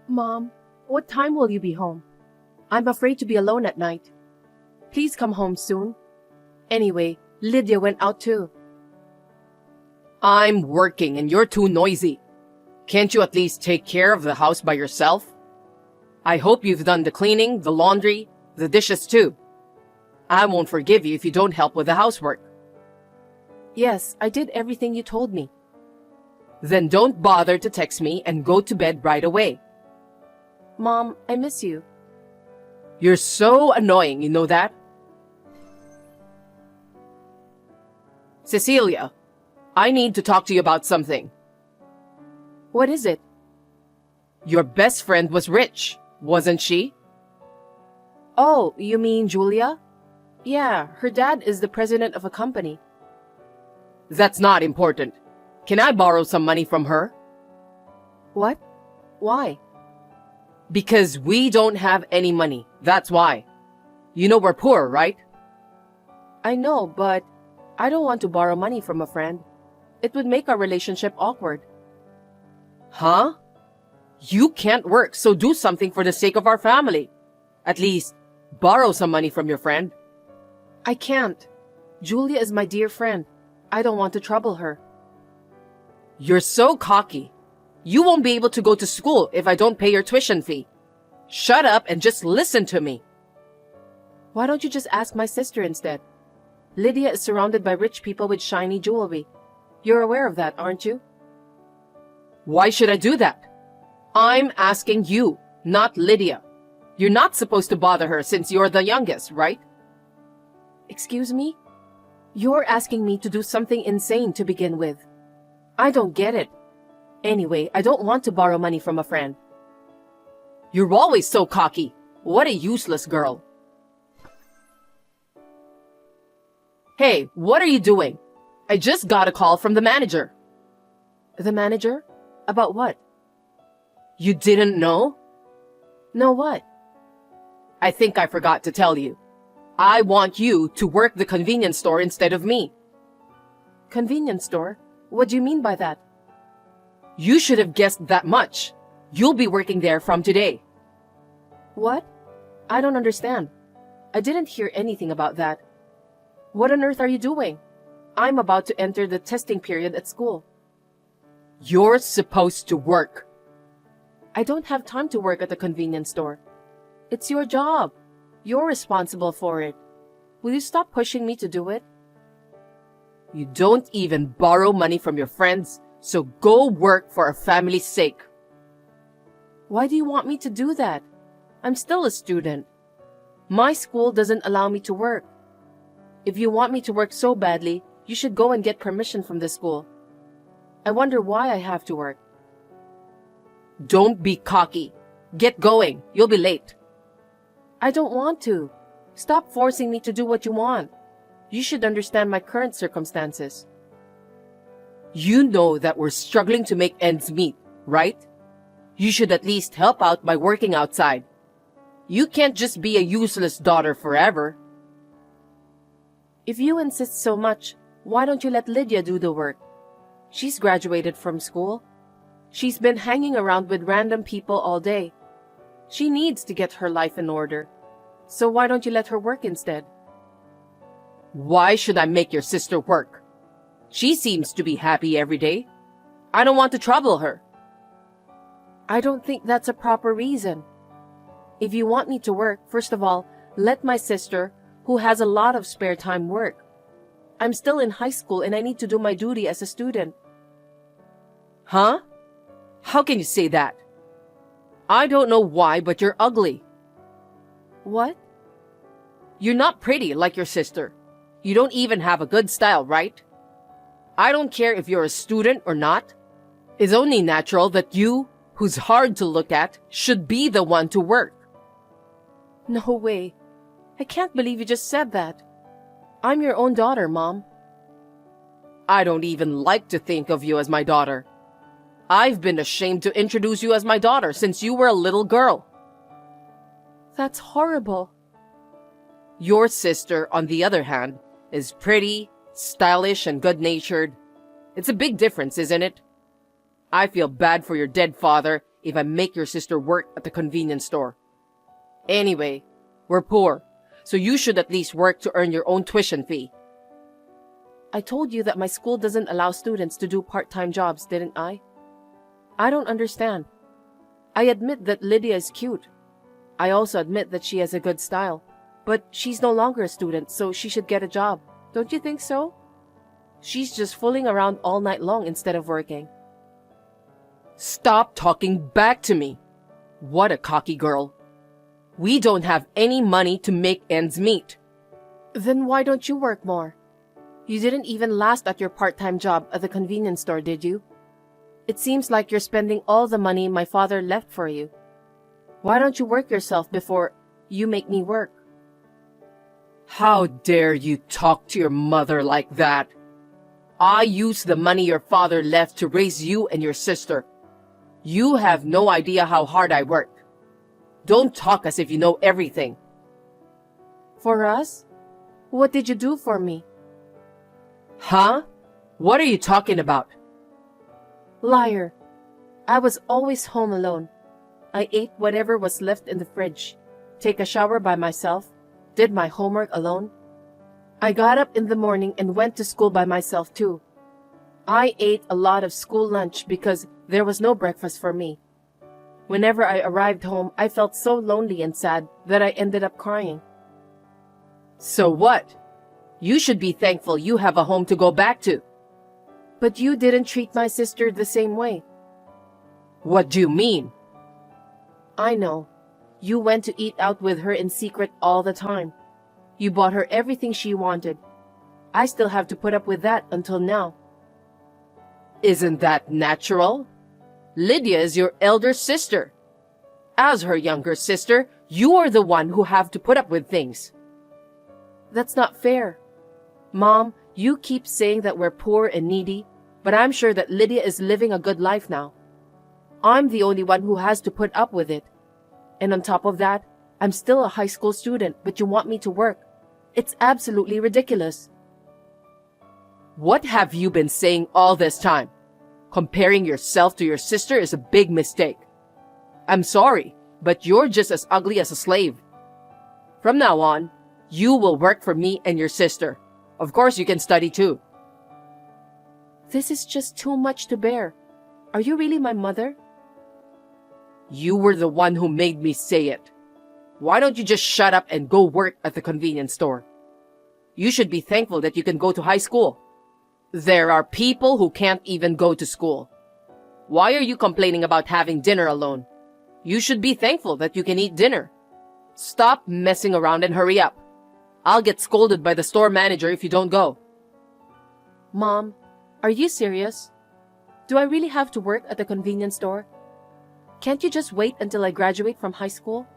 Mom, what time will you be home? I'm afraid to be alone at night. Please come home soon. Anyway, Lydia went out too. I'm working and you're too noisy. Can't you at least take care of the house by yourself? I hope you've done the cleaning, the laundry, the dishes too. I won't forgive you if you don't help with the housework. Yes, I did everything you told me. Then don't bother to text me and go to bed right away. Mom, I miss you. You're so annoying, you know that? Cecilia, I need to talk to you about something. What is it? Your best friend was rich, wasn't she? Oh, you mean Julia? Yeah, her dad is the president of a company. That's not important. Can I borrow some money from her? What? Why? Because we don't have any money, that's why. You know we're poor, right? I know, but I don't want to borrow money from a friend. It would make our relationship awkward. Huh? You can't work, so do something for the sake of our family. At least, borrow some money from your friend. I can't. Julia is my dear friend. I don't want to trouble her. You're so cocky. You won't be able to go to school if I don't pay your tuition fee. Shut up and just listen to me. Why don't you just ask my sister instead? Lydia is surrounded by rich people with shiny jewelry. You're aware of that, aren't you? Why should I do that? I'm asking you, not Lydia. You're not supposed to bother her since you're the youngest, right? Excuse me? You're asking me to do something insane to begin with. I don't get it. Anyway, I don't want to borrow money from a friend. You're always so cocky. What a useless girl. Hey, what are you doing? I just got a call from the manager. The manager? About what? You didn't know? No, what? I think I forgot to tell you. I want you to work the convenience store instead of me. Convenience store? What do you mean by that? You should have guessed that much. You'll be working there from today. What? I don't understand. I didn't hear anything about that. What on earth are you doing? I'm about to enter the testing period at school. You're supposed to work. I don't have time to work at the convenience store. It's your job. You're responsible for it. Will you stop pushing me to do it? You don't even borrow money from your friends, so go work for our family's sake. Why do you want me to do that? I'm still a student. My school doesn't allow me to work. If you want me to work so badly, you should go and get permission from the school. I wonder why I have to work. Don't be cocky. Get going. You'll be late. I don't want to. Stop forcing me to do what you want. You should understand my current circumstances. You know that we're struggling to make ends meet, right? You should at least help out by working outside. You can't just be a useless daughter forever. If you insist so much, why don't you let Lydia do the work? She's graduated from school. She's been hanging around with random people all day. She needs to get her life in order. So why don't you let her work instead? Why should I make your sister work? She seems to be happy every day. I don't want to trouble her. I don't think that's a proper reason. If you want me to work, first of all, let my sister, who has a lot of spare time, work. I'm still in high school and I need to do my duty as a student. Huh? How can you say that? I don't know why, but you're ugly. What? You're not pretty like your sister. You don't even have a good style, right? I don't care if you're a student or not. It's only natural that you, who's hard to look at, should be the one to work. No way. I can't believe you just said that. I'm your own daughter, Mom. I don't even like to think of you as my daughter. I've been ashamed to introduce you as my daughter since you were a little girl. That's horrible. Your sister, on the other hand, is pretty, stylish, and good-natured. It's a big difference, isn't it? I feel bad for your dead father, if I make your sister work at the convenience store. Anyway, we're poor, so you should at least work to earn your own tuition fee. I told you that my school doesn't allow students to do part-time jobs, didn't I? I don't understand. I admit that Lydia is cute. I also admit that she has a good style. But she's no longer a student, so she should get a job. Don't you think so? She's just fooling around all night long instead of working. Stop talking back to me. What a cocky girl. We don't have any money to make ends meet. Then why don't you work more? You didn't even last at your part-time job at the convenience store, did you? It seems like you're spending all the money my father left for you. Why don't you work yourself before you make me work? How dare you talk to your mother like that? I used the money your father left to raise you and your sister. You have no idea how hard I worked. Don't talk as if you know everything. For us? What did you do for me? Huh? What are you talking about? Liar. I was always home alone. I ate whatever was left in the fridge, take a shower by myself, did my homework alone. I got up in the morning and went to school by myself too. I ate a lot of school lunch because there was no breakfast for me. Whenever I arrived home, I felt so lonely and sad that I ended up crying. So what? You should be thankful you have a home to go back to. But you didn't treat my sister the same way. What do you mean? I know. You went to eat out with her in secret all the time. You bought her everything she wanted. I still have to put up with that until now. Isn't that natural? Lydia is your elder sister. As her younger sister, you are the one who have to put up with things. That's not fair. Mom, you keep saying that we're poor and needy, but I'm sure that Lydia is living a good life now. I'm the only one who has to put up with it. And on top of that, I'm still a high school student, but you want me to work. It's absolutely ridiculous. What have you been saying all this time? Comparing yourself to your sister is a big mistake. I'm sorry, but you're just as ugly as a slave. From now on, you will work for me and your sister. Of course, you can study too. This is just too much to bear. Are you really my mother? You were the one who made me say it. Why don't you just shut up and go work at the convenience store? You should be thankful that you can go to high school. There are people who can't even go to school. Why are you complaining about having dinner alone? You should be thankful that you can eat dinner. Stop messing around and hurry up. I'll get scolded by the store manager if you don't go. Mom, are you serious? Do I really have to work at the convenience store? Can't you just wait until I graduate from high school?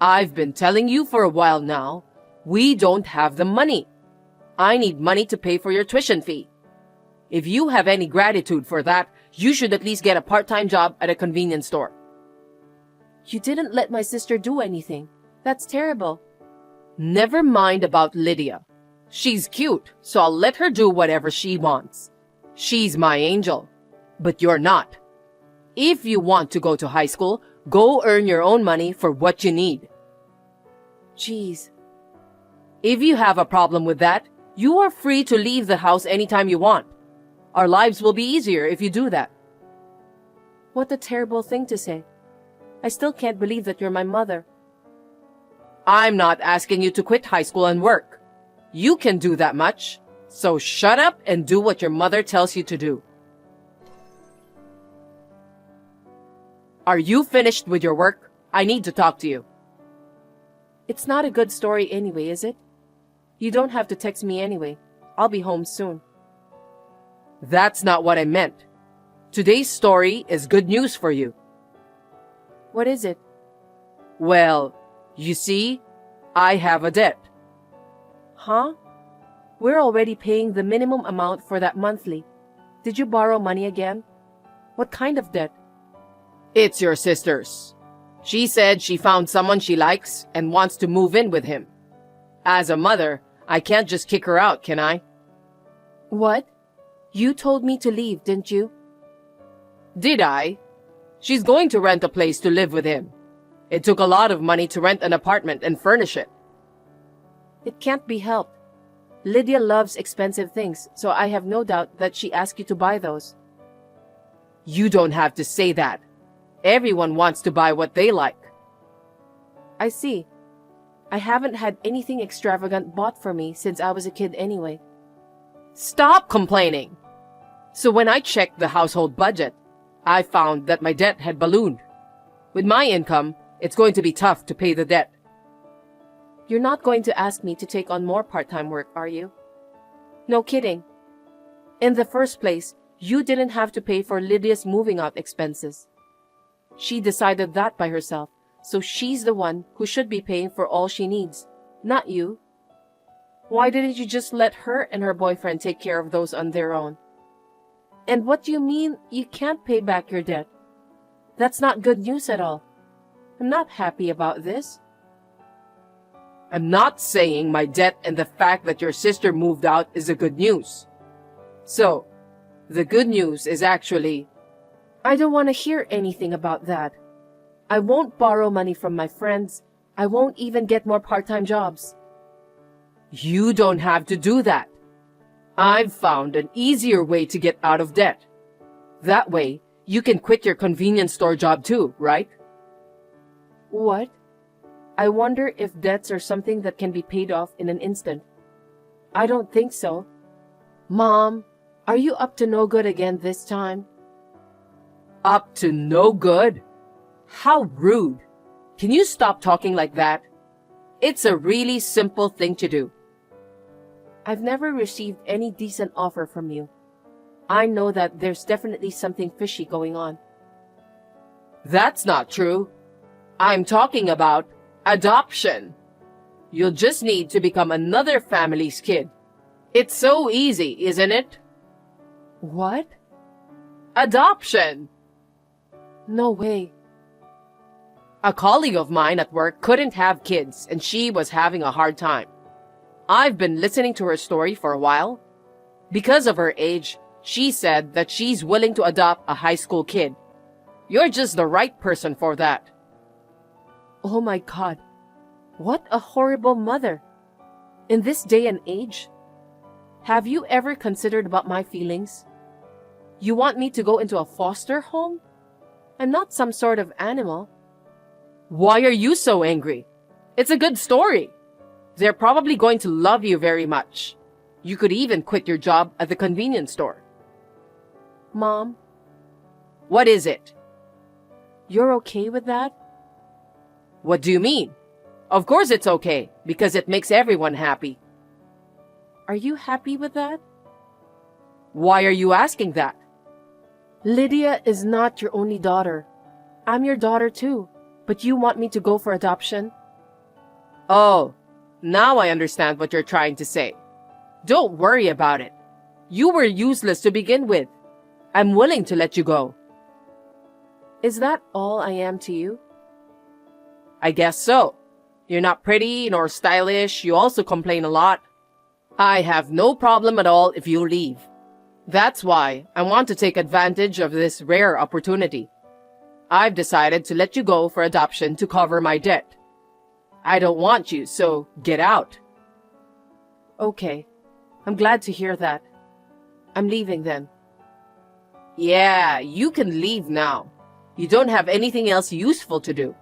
I've been telling you for a while now, we don't have the money. I need money to pay for your tuition fee. If you have any gratitude for that, you should at least get a part-time job at a convenience store. You didn't let my sister do anything. That's terrible. Never mind about Lydia. She's cute, so I'll let her do whatever she wants. She's my angel. But you're not. If you want to go to high school, go earn your own money for what you need. Jeez. If you have a problem with that, you are free to leave the house anytime you want. Our lives will be easier if you do that. What a terrible thing to say. I still can't believe that you're my mother. I'm not asking you to quit high school and work. You can do that much. So shut up and do what your mother tells you to do. Are you finished with your work? I need to talk to you. It's not a good story anyway, is it? You don't have to text me anyway. I'll be home soon. That's not what I meant. Today's story is good news for you. What is it? Well, you see, I have a debt. Huh? We're already paying the minimum amount for that monthly. Did you borrow money again? What kind of debt? It's your sister's. She said she found someone she likes and wants to move in with him. As a mother, I can't just kick her out, can I? What? You told me to leave, didn't you? Did I? She's going to rent a place to live with him. It took a lot of money to rent an apartment and furnish it. It can't be helped. Lydia loves expensive things, so I have no doubt that she asked you to buy those. You don't have to say that. Everyone wants to buy what they like. I see. I haven't had anything extravagant bought for me since I was a kid anyway. Stop complaining! So when I checked the household budget, I found that my debt had ballooned. With my income, it's going to be tough to pay the debt. You're not going to ask me to take on more part-time work, are you? No kidding. In the first place, you didn't have to pay for Lydia's moving out expenses. She decided that by herself, so she's the one who should be paying for all she needs, not you. Why didn't you just let her and her boyfriend take care of those on their own? And what do you mean you can't pay back your debt? That's not good news at all. I'm not happy about this. I'm not saying my debt and the fact that your sister moved out is a good news. So, the good news is actually... I don't want to hear anything about that. I won't borrow money from my friends. I won't even get more part-time jobs. You don't have to do that. I've found an easier way to get out of debt. That way, you can quit your convenience store job too, right? What? I wonder if debts are something that can be paid off in an instant. I don't think so. Mom, are you up to no good again this time? Up to no good? How rude. Can you stop talking like that? It's a really simple thing to do. I've never received any decent offer from you. I know that there's definitely something fishy going on. That's not true. I'm talking about adoption. You'll just need to become another family's kid. It's so easy, isn't it? What? Adoption! No way. A colleague of mine at work couldn't have kids and she was having a hard time. I've been listening to her story for a while. Because of her age, she said that she's willing to adopt a high school kid. You're just the right person for that. Oh my God. What a horrible mother. In this day and age, have you ever considered about my feelings? You want me to go into a foster home? I'm not some sort of animal. Why are you so angry? It's a good story. They're probably going to love you very much. You could even quit your job at the convenience store. Mom, What is it? you're okay with that? What do you mean? Of course it's okay, because it makes everyone happy. Are you happy with that? Why are you asking that? Lydia is not your only daughter. I'm your daughter too, but you want me to go for adoption? Oh, now I understand what you're trying to say. Don't worry about it. You were useless to begin with. I'm willing to let you go. Is that all I am to you? I guess so. You're not pretty nor stylish. You also complain a lot. I have no problem at all if you leave. That's why I want to take advantage of this rare opportunity. I've decided to let you go for adoption to cover my debt. I don't want you, so get out. Okay. I'm glad to hear that. I'm leaving then. Yeah, you can leave now. You don't have anything else useful to do.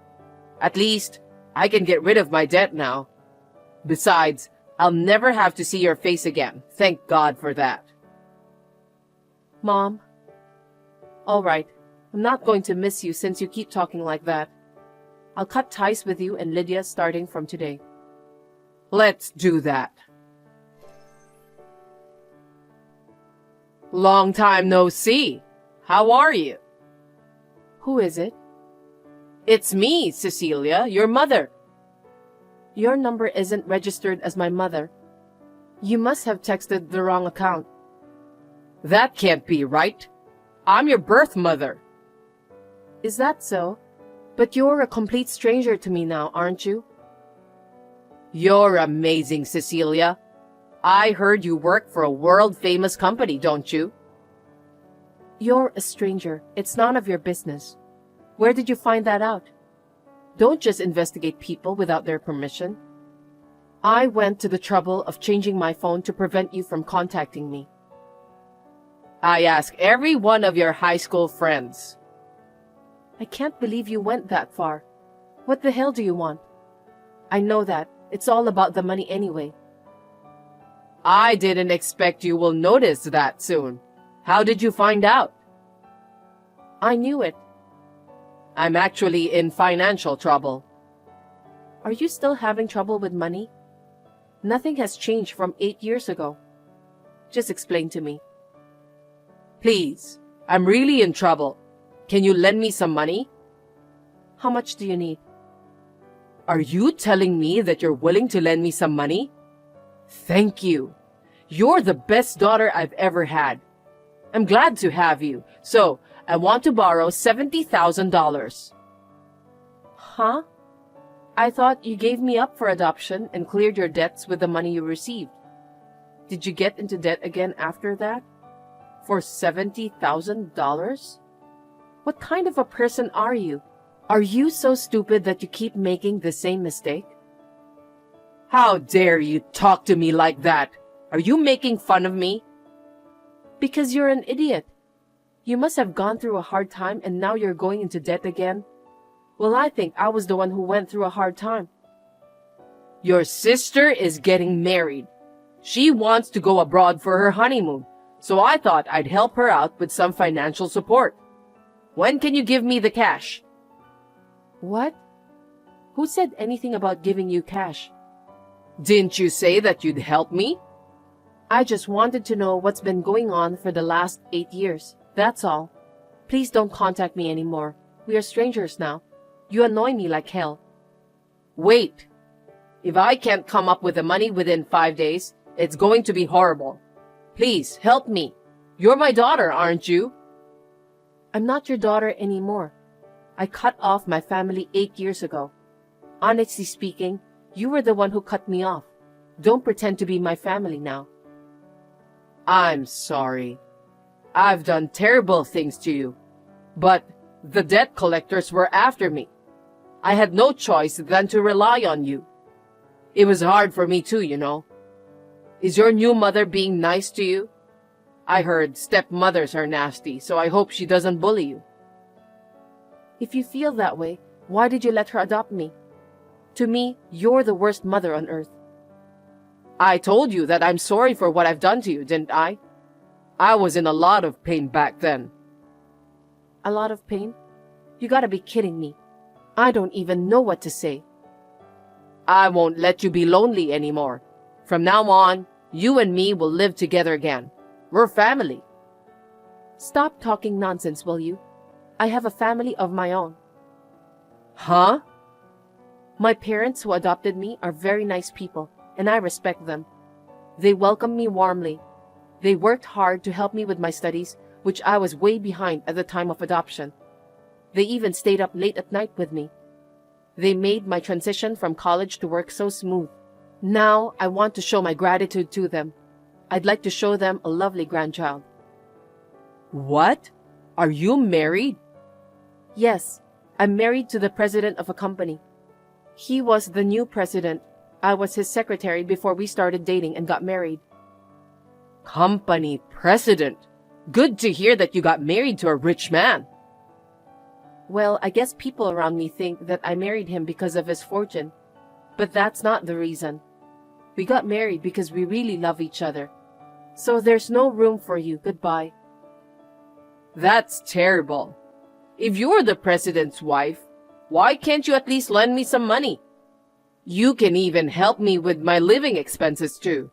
At least, I can get rid of my debt now. Besides, I'll never have to see your face again. Thank God for that. Mom. All right. I'm not going to miss you since you keep talking like that. I'll cut ties with you and Lydia starting from today. Let's do that. Long time no see. How are you? Who is it? It's me, Cecilia, your mother. Your number isn't registered as my mother. You must have texted the wrong account. That can't be right. I'm your birth mother. Is that so? But you're a complete stranger to me now, aren't you? You're amazing, Cecilia. I heard you work for a world-famous company, don't you? You're a stranger. It's none of your business. Where did you find that out? Don't just investigate people without their permission. I went to the trouble of changing my phone to prevent you from contacting me. I ask every one of your high school friends. I can't believe you went that far. What the hell do you want? I know that. It's all about the money anyway. I didn't expect you will notice that soon. How did you find out? I knew it. I'm actually in financial trouble. Are you still having trouble with money? Nothing has changed from 8 years ago. Just explain to me. Please, I'm really in trouble. Can you lend me some money? How much do you need? Are you telling me that you're willing to lend me some money? Thank you. You're the best daughter I've ever had. I'm glad to have you. So, I want to borrow $70,000. Huh? I thought you gave me up for adoption and cleared your debts with the money you received. Did you get into debt again after that? For $70,000? What kind of a person are you? Are you so stupid that you keep making the same mistake? How dare you talk to me like that? Are you making fun of me? Because you're an idiot. You must have gone through a hard time and now you're going into debt again. Well, I think I was the one who went through a hard time. Your sister is getting married. She wants to go abroad for her honeymoon, so I thought I'd help her out with some financial support. When can you give me the cash? What? Who said anything about giving you cash? Didn't you say that you'd help me? I just wanted to know what's been going on for the last 8 years. That's all. Please don't contact me anymore. We are strangers now. You annoy me like hell. Wait. If I can't come up with the money within 5 days, it's going to be horrible. Please, help me. You're my daughter, aren't you? I'm not your daughter anymore. I cut off my family 8 years ago. Honestly speaking, you were the one who cut me off. Don't pretend to be my family now. I'm sorry. I've done terrible things to you. But the debt collectors were after me. I had no choice than to rely on you. It was hard for me too, you know. Is your new mother being nice to you? I heard stepmothers are nasty, so I hope she doesn't bully you. If you feel that way, why did you let her adopt me? To me, you're the worst mother on earth. I told you that I'm sorry for what I've done to you, didn't I? I was in a lot of pain back then. A lot of pain? You gotta be kidding me. I don't even know what to say. I won't let you be lonely anymore. From now on, you and me will live together again. We're family. Stop talking nonsense, will you? I have a family of my own. Huh? My parents who adopted me are very nice people, and I respect them. They welcomed me warmly. They worked hard to help me with my studies, which I was way behind at the time of adoption. They even stayed up late at night with me. They made my transition from college to work so smooth. Now I want to show my gratitude to them. I'd like to show them a lovely grandchild. What? Are you married? Yes, I'm married to the president of a company. He was the new president. I was his secretary before we started dating and got married. Company president? Good to hear that you got married to a rich man. Well, I guess people around me think that I married him because of his fortune. But that's not the reason. We got married because we really love each other. So there's no room for you. Goodbye. That's terrible. If you're the president's wife, why can't you at least lend me some money? You can even help me with my living expenses too.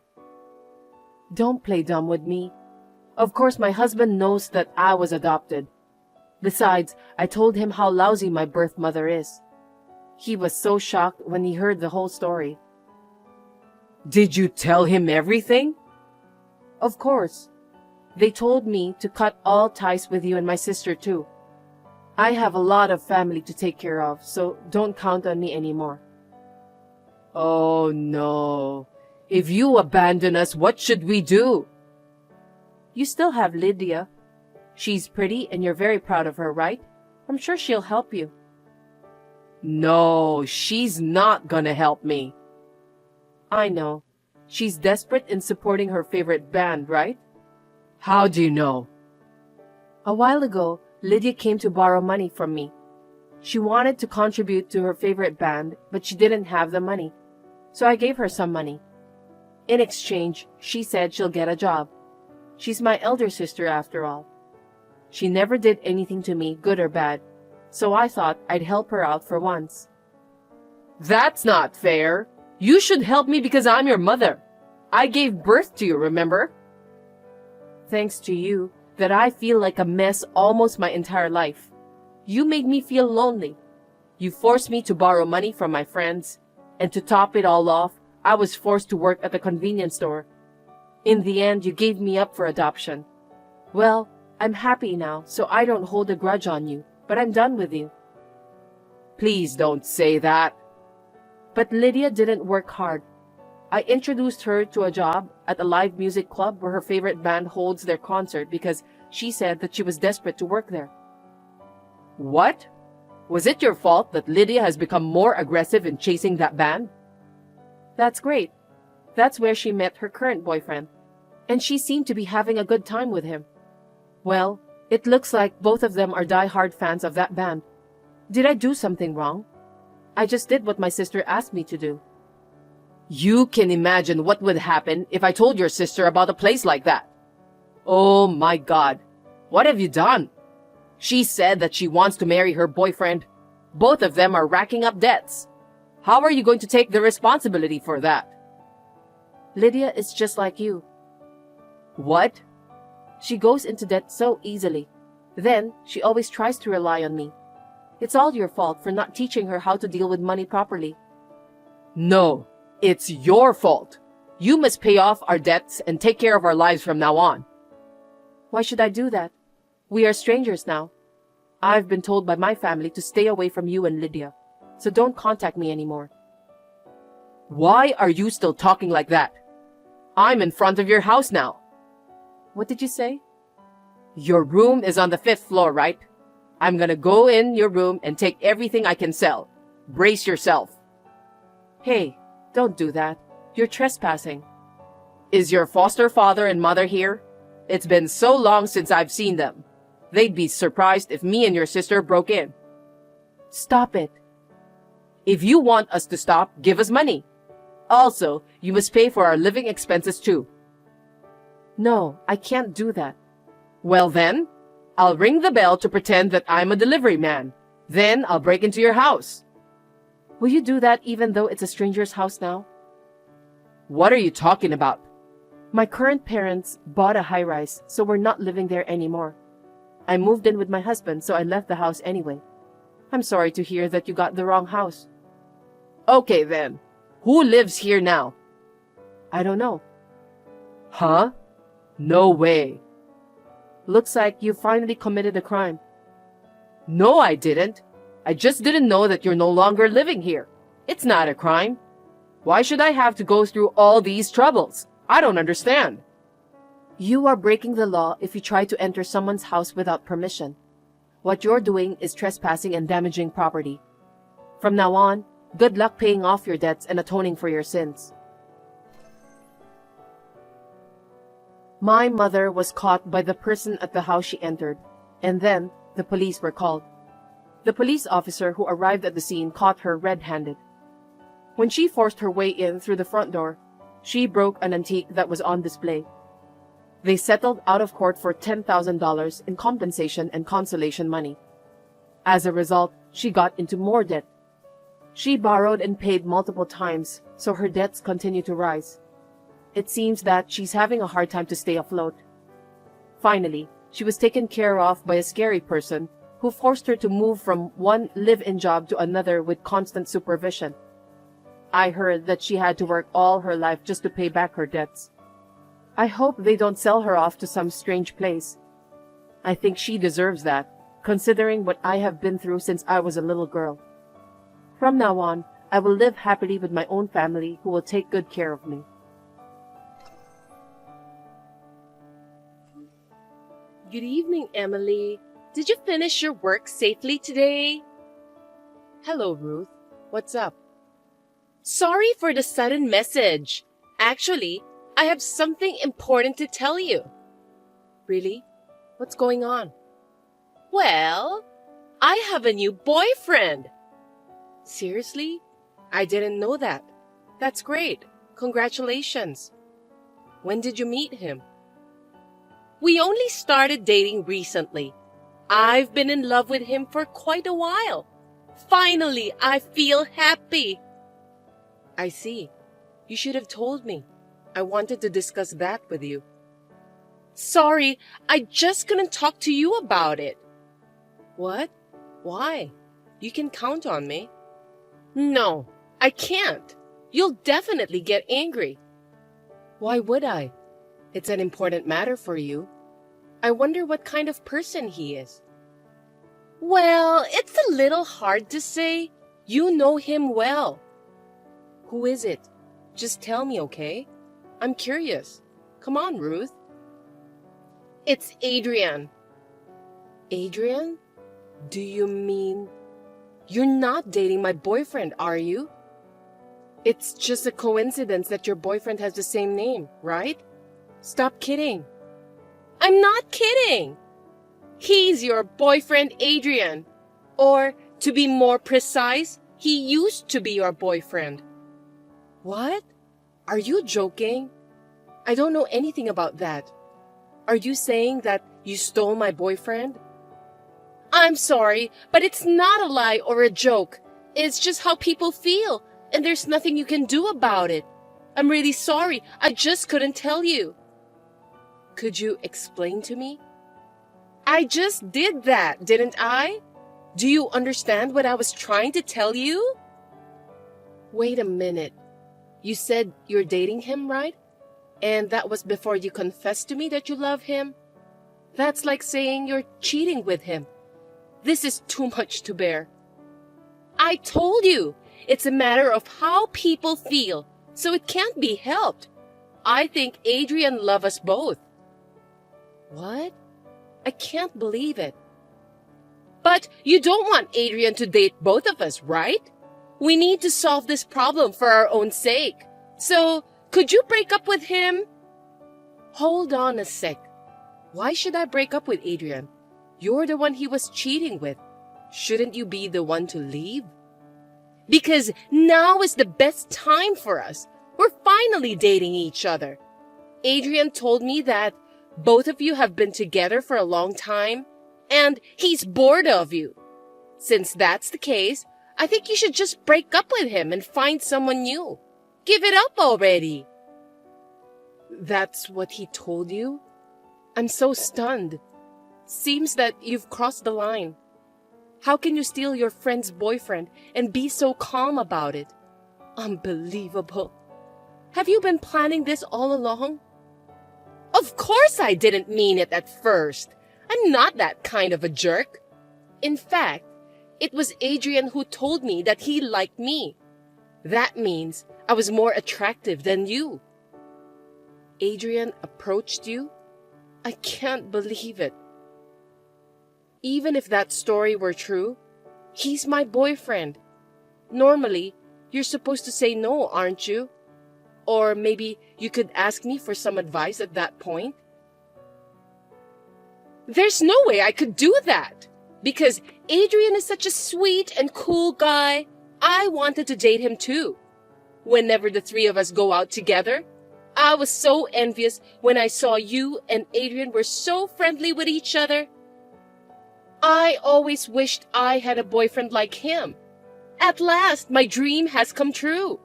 Don't play dumb with me. Of course, my husband knows that I was adopted. Besides, I told him how lousy my birth mother is. He was so shocked when he heard the whole story. Did you tell him everything? Of course. They told me to cut all ties with you and my sister too. I have a lot of family to take care of, so don't count on me anymore. Oh no. If you abandon us, what should we do? You still have Lydia. She's pretty and you're very proud of her, right? I'm sure she'll help you. No, she's not gonna help me. I know. She's desperate in supporting her favorite band, right? How do you know? A while ago, Lydia came to borrow money from me. She wanted to contribute to her favorite band, but she didn't have the money. So I gave her some money. In exchange, she said she'll get a job. She's my elder sister after all. She never did anything to me, good or bad, so I thought I'd help her out for once. That's not fair. You should help me because I'm your mother. I gave birth to you, remember? Thanks to you, that I feel like a mess almost my entire life. You made me feel lonely. You forced me to borrow money from my friends, and to top it all off, I was forced to work at the convenience store. In the end, you gave me up for adoption. Well, I'm happy now, so I don't hold a grudge on you, but I'm done with you. Please don't say that. But Lydia didn't work hard. I introduced her to a job at a live music club where her favorite band holds their concert because she said that she was desperate to work there. What? Was it your fault that Lydia has become more aggressive in chasing that band? That's great. That's where she met her current boyfriend, and she seemed to be having a good time with him. Well, it looks like both of them are die-hard fans of that band. Did I do something wrong? I just did what my sister asked me to do. You can imagine what would happen if I told your sister about a place like that. Oh my God. What have you done? She said that she wants to marry her boyfriend. Both of them are racking up debts. How are you going to take the responsibility for that? Lydia is just like you. What? She goes into debt so easily. Then, she always tries to rely on me. It's all your fault for not teaching her how to deal with money properly. No, it's your fault. You must pay off our debts and take care of our lives from now on. Why should I do that? We are strangers now. I've been told by my family to stay away from you and Lydia, so don't contact me anymore. Why are you still talking like that? I'm in front of your house now. What did you say? Your room is on the 5th floor, right? I'm gonna go in your room and take everything I can sell. Brace yourself. Hey, don't do that. You're trespassing. Is your foster father and mother here? It's been so long since I've seen them. They'd be surprised if me and your sister broke in. Stop it. If you want us to stop, give us money. Also, you must pay for our living expenses too. No, I can't do that. Well then, I'll ring the bell to pretend that I'm a delivery man. Then I'll break into your house. Will you do that even though it's a stranger's house now? What are you talking about? My current parents bought a high-rise, so we're not living there anymore. I moved in with my husband, so I left the house anyway. I'm sorry to hear that you got the wrong house. Okay then. Who lives here now? I don't know. Huh? No way. Looks like you finally committed a crime. No, I didn't. I just didn't know that you're no longer living here. It's not a crime. Why should I have to go through all these troubles? I don't understand. You are breaking the law if you try to enter someone's house without permission. What you're doing is trespassing and damaging property. From now on, good luck paying off your debts and atoning for your sins. My mother was caught by the person at the house she entered, and then the police were called. The police officer who arrived at the scene caught her red-handed. When she forced her way in through the front door, she broke an antique that was on display. They settled out of court for $10,000 in compensation and consolation money. As a result, she got into more debt. She borrowed and paid multiple times, so her debts continue to rise. It seems that she's having a hard time to stay afloat. Finally, she was taken care of by a scary person who forced her to move from one live-in job to another with constant supervision. I heard that she had to work all her life just to pay back her debts. I hope they don't sell her off to some strange place. I think she deserves that, considering what I have been through since I was a little girl. From now on, I will live happily with my own family who will take good care of me. Good evening, Emily. Did you finish your work safely today? Hello, Ruth. What's up? Sorry for the sudden message. Actually, I have something important to tell you. Really? What's going on? Well, I have a new boyfriend. Seriously? I didn't know that. That's great. Congratulations. When did you meet him? We only started dating recently. I've been in love with him for quite a while. Finally, I feel happy. I see. You should have told me. I wanted to discuss that with you. Sorry, I just couldn't talk to you about it. What? Why? You can count on me. No, I can't. You'll definitely get angry. Why would I? It's an important matter for you. I wonder what kind of person he is. Well, it's a little hard to say. You know him well. Who is it? Just tell me, okay? I'm curious. Come on, Ruth. It's Adrian. Adrian? Do you mean... You're not dating my boyfriend, are you? It's just a coincidence that your boyfriend has the same name, right? Stop kidding. I'm not kidding. He's your boyfriend, Adrian. Or, to be more precise, he used to be your boyfriend. What? Are you joking? I don't know anything about that. Are you saying that you stole my boyfriend? I'm sorry, but it's not a lie or a joke. It's just how people feel, and there's nothing you can do about it. I'm really sorry. I just couldn't tell you. Could you explain to me? I just did that, didn't I? Do you understand what I was trying to tell you? Wait a minute. You said you're dating him, right? And that was before you confessed to me that you love him? That's like saying you're cheating with him. This is too much to bear. I told you, it's a matter of how people feel, so it can't be helped. I think Adrian loves us both. What? I can't believe it. But you don't want Adrian to date both of us, right? We need to solve this problem for our own sake. So, could you break up with him? Hold on a sec. Why should I break up with Adrian? You're the one he was cheating with. Shouldn't you be the one to leave? Because now is the best time for us. We're finally dating each other. Adrian told me that both of you have been together for a long time, and he's bored of you. Since that's the case, I think you should just break up with him and find someone new. Give it up already. That's what he told you? I'm so stunned. Seems that you've crossed the line. How can you steal your friend's boyfriend and be so calm about it? Unbelievable. Have you been planning this all along? Of course I didn't mean it at first. I'm not that kind of a jerk. In fact, it was Adrian who told me that he liked me. That means I was more attractive than you. Adrian approached you? I can't believe it. Even if that story were true, he's my boyfriend. Normally, you're supposed to say no, aren't you? Or maybe you could ask me for some advice at that point. There's no way I could do that. Because Adrian is such a sweet and cool guy. I wanted to date him too. Whenever the three of us go out together, I was so envious when I saw you and Adrian were so friendly with each other. I always wished I had a boyfriend like him. At last, my dream has come true.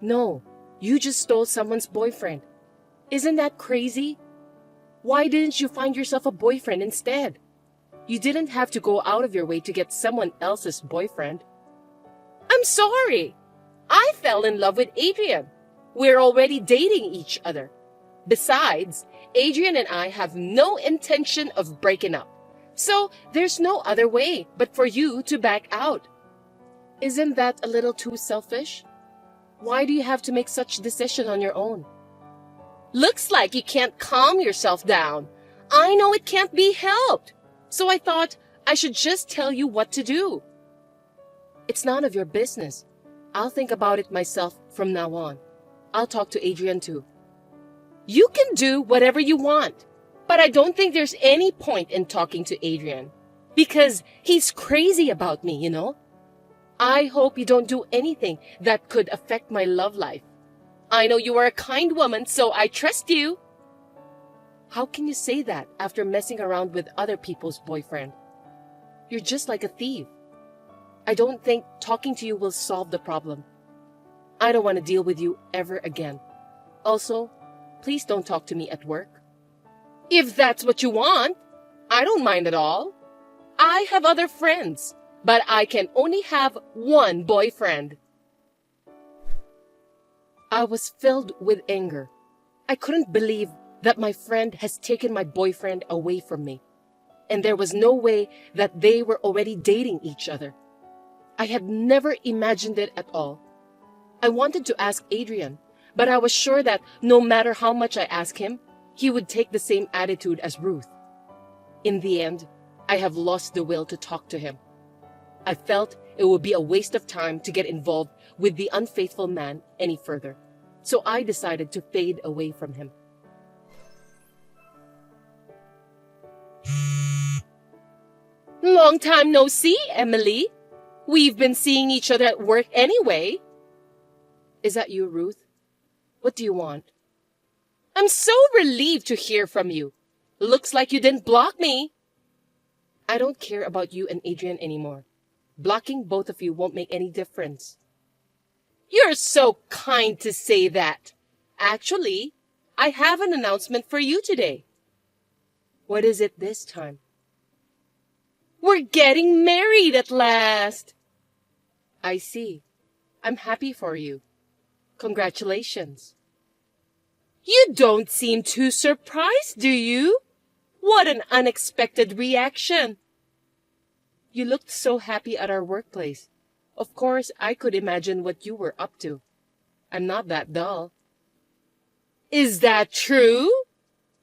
No, you just stole someone's boyfriend. Isn't that crazy? Why didn't you find yourself a boyfriend instead? You didn't have to go out of your way to get someone else's boyfriend. I'm sorry. I fell in love with Adrian. We're already dating each other. Besides, Adrian and I have no intention of breaking up. So there's no other way but for you to back out. Isn't that a little too selfish? Why do you have to make such decision on your own? Looks like you can't calm yourself down. I know it can't be helped. So I thought I should just tell you what to do. It's none of your business. I'll think about it myself from now on. I'll talk to Adrian too. You can do whatever you want, but I don't think there's any point in talking to Adrian because he's crazy about me, you know? I hope you don't do anything that could affect my love life. I know you are a kind woman, so I trust you. How can you say that after messing around with other people's boyfriend? You're just like a thief. I don't think talking to you will solve the problem. I don't want to deal with you ever again. Also, please don't talk to me at work. If that's what you want, I don't mind at all. I have other friends, but I can only have one boyfriend. I was filled with anger. I couldn't believe that my friend has taken my boyfriend away from me. And there was no way that they were already dating each other. I had never imagined it at all. I wanted to ask Adrian, but I was sure that no matter how much I asked him, he would take the same attitude as Ruth. In the end, I have lost the will to talk to him. I felt it would be a waste of time to get involved with the unfaithful man any further, so I decided to fade away from him. Long time no see, Emily. We've been seeing each other at work anyway. Is that you, Ruth? What do you want? I'm so relieved to hear from you. Looks like you didn't block me. I don't care about you and Adrian anymore. Blocking both of you won't make any difference. You're so kind to say that. Actually, I have an announcement for you today. What is it this time? We're getting married at last. I see. I'm happy for you. Congratulations. You don't seem too surprised, do you? What an unexpected reaction. You looked so happy at our workplace. Of course, I could imagine what you were up to. I'm not that dull. Is that true?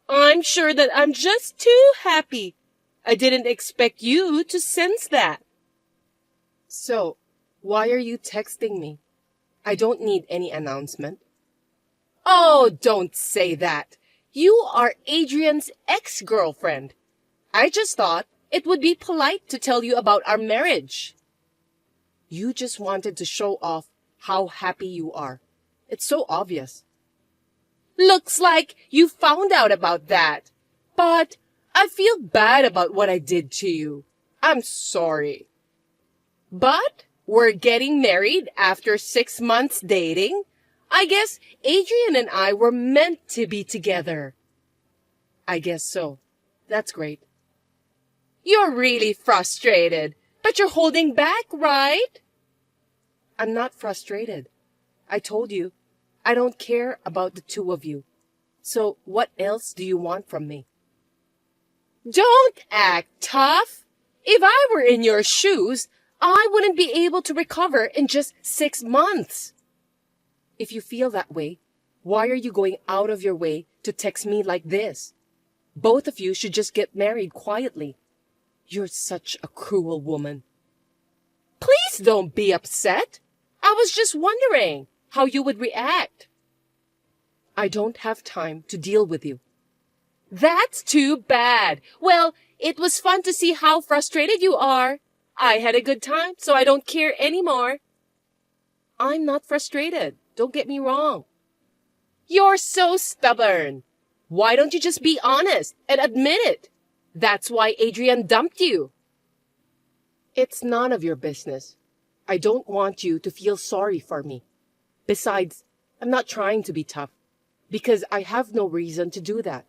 I'm sure that I'm just too happy. I didn't expect you to sense that. So, why are you texting me? I don't need any announcement. Oh, don't say that. You are Adrian's ex-girlfriend. I just thought it would be polite to tell you about our marriage. You just wanted to show off how happy you are. It's so obvious. Looks like you found out about that. But I feel bad about what I did to you. I'm sorry. But we're getting married after 6 months dating. I guess Adrian and I were meant to be together. I guess so. That's great. You're really frustrated, but you're holding back, right? I'm not frustrated. I told you, I don't care about the two of you. So what else do you want from me? Don't act tough. If I were in your shoes, I wouldn't be able to recover in just 6 months. If you feel that way, why are you going out of your way to text me like this? Both of you should just get married quietly. You're such a cruel woman. Please don't be upset. I was just wondering how you would react. I don't have time to deal with you. That's too bad. Well, it was fun to see how frustrated you are. I had a good time, so I don't care anymore. I'm not frustrated. Don't get me wrong. You're so stubborn. Why don't you just be honest and admit it? That's why Adrian dumped you. It's none of your business. I don't want you to feel sorry for me. Besides, I'm not trying to be tough, because I have no reason to do that.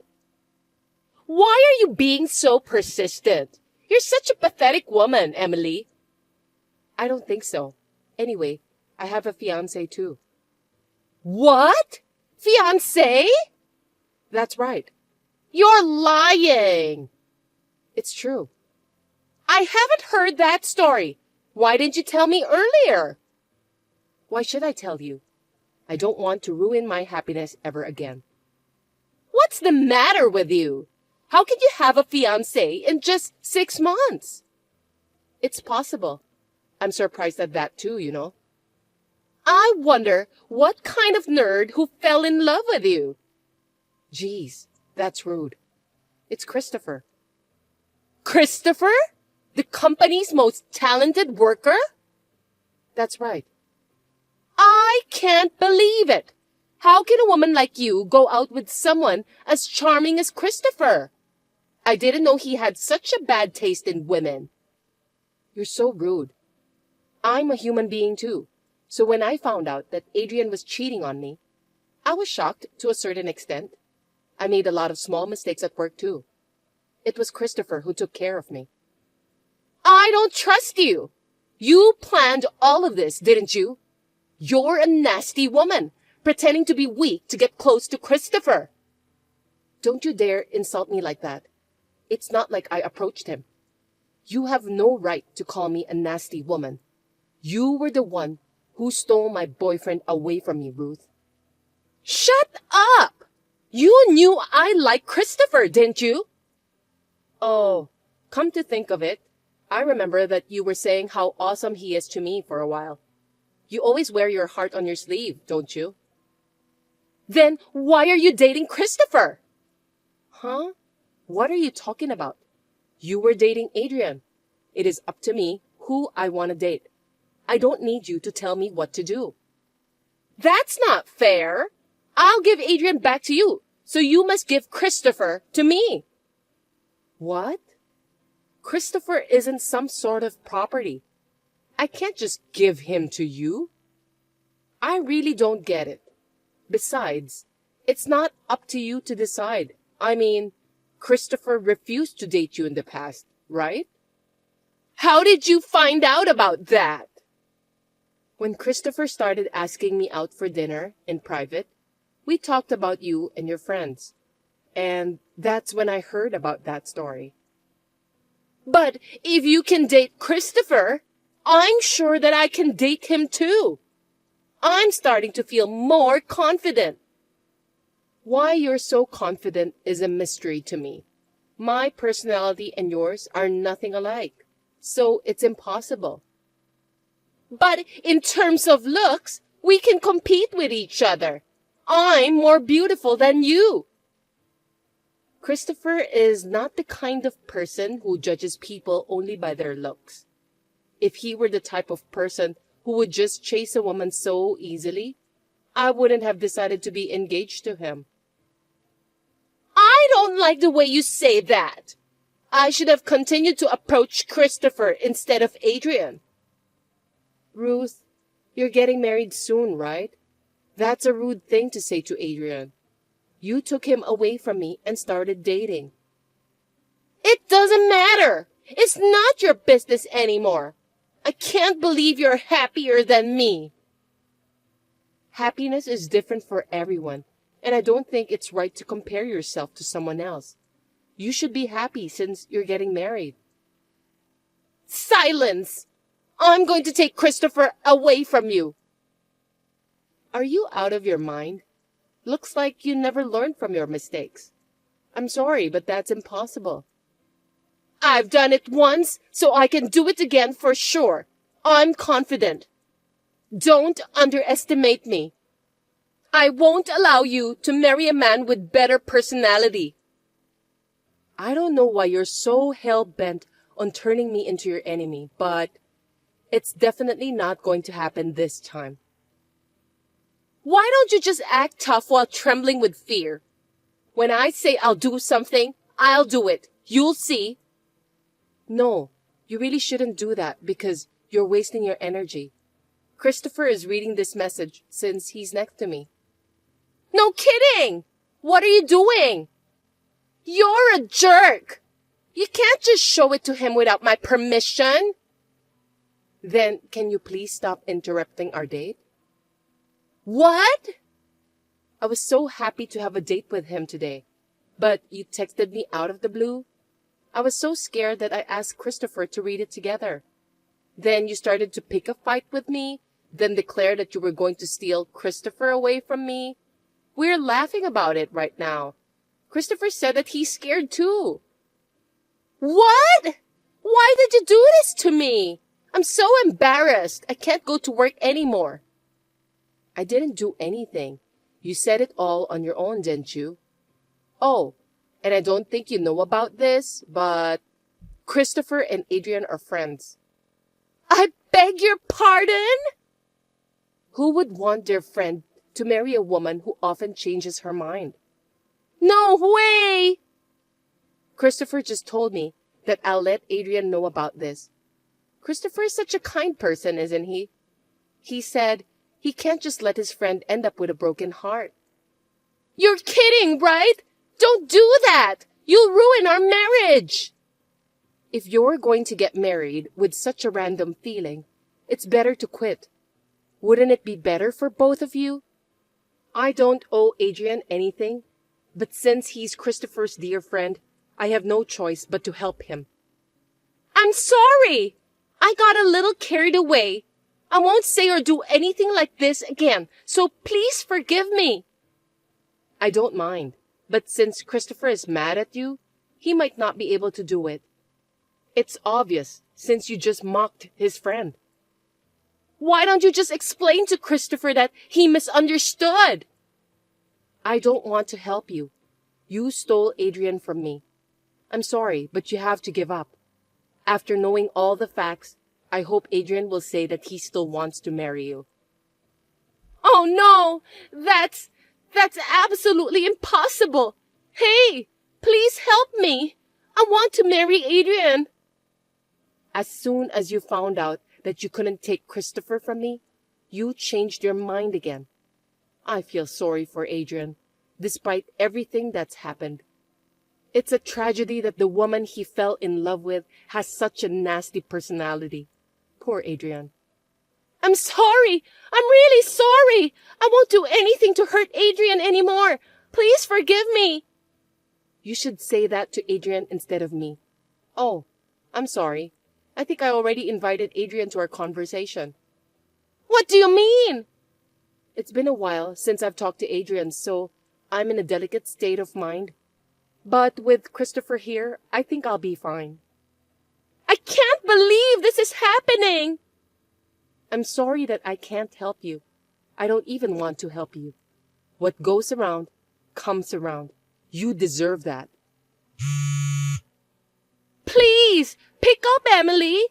Why are you being so persistent? You're such a pathetic woman, Emily. I don't think so. Anyway, I have a fiancé too. What? Fiancé? That's right. You're lying. It's true. I haven't heard that story. Why didn't you tell me earlier? Why should I tell you? I don't want to ruin my happiness ever again. What's the matter with you? How can you have a fiancé in just 6 months? It's possible. I'm surprised at that too, you know. I wonder what kind of nerd who fell in love with you. Geez, that's rude. It's Christopher. Christopher? The company's most talented worker? That's right. I can't believe it. How can a woman like you go out with someone as charming as Christopher? I didn't know he had such a bad taste in women. You're so rude. I'm a human being too. So when I found out that Adrian was cheating on me, I was shocked to a certain extent. I made a lot of small mistakes at work too. It was Christopher who took care of me. I don't trust you. You planned all of this, didn't you? You're a nasty woman, pretending to be weak to get close to Christopher. Don't you dare insult me like that. It's not like I approached him. You have no right to call me a nasty woman. You were the one who stole my boyfriend away from me, Ruth. Shut up! You knew I liked Christopher, didn't you? Oh, come to think of it, I remember that you were saying how awesome he is to me for a while. You always wear your heart on your sleeve, don't you? Then why are you dating Christopher? Huh? What are you talking about? You were dating Adrian. It is up to me who I want to date. I don't need you to tell me what to do. That's not fair. I'll give Adrian back to you, so you must give Christopher to me. What? Christopher isn't some sort of property. I can't just give him to you. I really don't get it. Besides, it's not up to you to decide. I mean, Christopher refused to date you in the past, right? How did you find out about that? When Christopher started asking me out for dinner in private, we talked about you and your friends. And that's when I heard about that story. But if you can date Christopher, I'm sure that I can date him too. I'm starting to feel more confident. Why you're so confident is a mystery to me. My personality and yours are nothing alike, so it's impossible. But in terms of looks, we can compete with each other. I'm more beautiful than you. Christopher is not the kind of person who judges people only by their looks. If he were the type of person who would just chase a woman so easily, I wouldn't have decided to be engaged to him. I don't like the way you say that. I should have continued to approach Christopher instead of Adrian. Ruth, you're getting married soon, right? That's a rude thing to say to Adrian. You took him away from me and started dating. It doesn't matter. It's not your business anymore. I can't believe you're happier than me. Happiness is different for everyone, and I don't think it's right to compare yourself to someone else. You should be happy since you're getting married. Silence! I'm going to take Christopher away from you. Are you out of your mind? Looks like you never learned from your mistakes. I'm sorry, but that's impossible. I've done it once, so I can do it again for sure. I'm confident. Don't underestimate me. I won't allow you to marry a man with better personality. I don't know why you're so hell-bent on turning me into your enemy, but it's definitely not going to happen this time. Why don't you just act tough while trembling with fear? When I say I'll do something, I'll do it. You'll see. No, you really shouldn't do that because you're wasting your energy. Christopher is reading this message since he's next to me. No kidding! What are you doing? You're a jerk! You can't just show it to him without my permission. Then can you please stop interrupting our date? What? I was so happy to have a date with him today, but you texted me out of the blue. I was so scared that I asked Christopher to read it together. Then you started to pick a fight with me, then declared that you were going to steal Christopher away from me. We're laughing about it right now. Christopher said that he's scared too. What? Why did you do this to me? I'm so embarrassed. I can't go to work anymore. I didn't do anything. You said it all on your own, didn't you? Oh, and I don't think you know about this, but Christopher and Adrian are friends. I beg your pardon? Who would want their friend to marry a woman who often changes her mind? No way! Christopher just told me that I'll let Adrian know about this. Christopher is such a kind person, isn't he? He said he can't just let his friend end up with a broken heart. You're kidding, right? Don't do that! You'll ruin our marriage! If you're going to get married with such a random feeling, it's better to quit. Wouldn't it be better for both of you? I don't owe Adrian anything, but since he's Christopher's dear friend, I have no choice but to help him. I'm sorry! I got a little carried away. I won't say or do anything like this again, so please forgive me. I don't mind, but since Christopher is mad at you, he might not be able to do it. It's obvious, since you just mocked his friend. Why don't you just explain to Christopher that he misunderstood? I don't want to help you. You stole Adrian from me. I'm sorry, but you have to give up. After knowing all the facts, I hope Adrian will say that he still wants to marry you. Oh no! That's absolutely impossible! Hey! Please help me! I want to marry Adrian! As soon as you found out that you couldn't take Christopher from me, you changed your mind again. I feel sorry for Adrian, despite everything that's happened. It's a tragedy that the woman he fell in love with has such a nasty personality. Poor Adrian. I'm sorry! I'm really sorry! I won't do anything to hurt Adrian anymore! Please forgive me! You should say that to Adrian instead of me. Oh, I'm sorry. I think I already invited Adrian to our conversation. What do you mean? It's been a while since I've talked to Adrian, so I'm in a delicate state of mind. But with Christopher here, I think I'll be fine. I can't believe this is happening! I'm sorry that I can't help you. I don't even want to help you. What goes around, comes around. You deserve that. Please, pick up, Emily.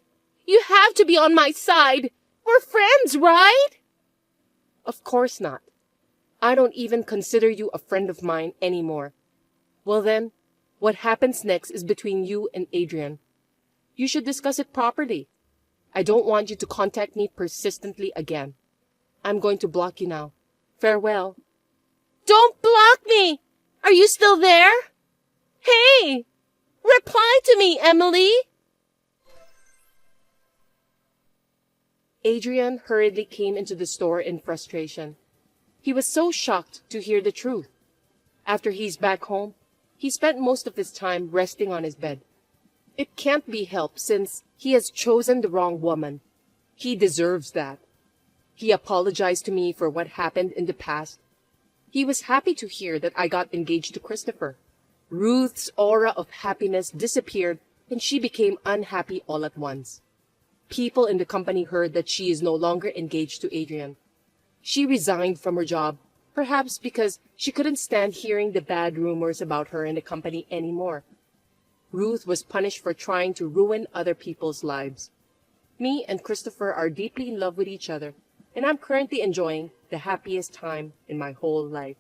You have to be on my side. We're friends, right? Of course not. I don't even consider you a friend of mine anymore. Well then, what happens next is between you and Adrian. You should discuss it properly. I don't want you to contact me persistently again. I'm going to block you now. Farewell. Don't block me! Are you still there? Hey! Reply to me, Emily! Adrian hurriedly came into the store in frustration. He was so shocked to hear the truth. After he's back home, he spent most of his time resting on his bed. It can't be helped since he has chosen the wrong woman. He deserves that. He apologized to me for what happened in the past. He was happy to hear that I got engaged to Christopher. Ruth's aura of happiness disappeared and she became unhappy all at once. People in the company heard that she is no longer engaged to Adrian. She resigned from her job, perhaps because she couldn't stand hearing the bad rumors about her in the company anymore. Ruth was punished for trying to ruin other people's lives. Me and Christopher are deeply in love with each other, and I'm currently enjoying the happiest time in my whole life.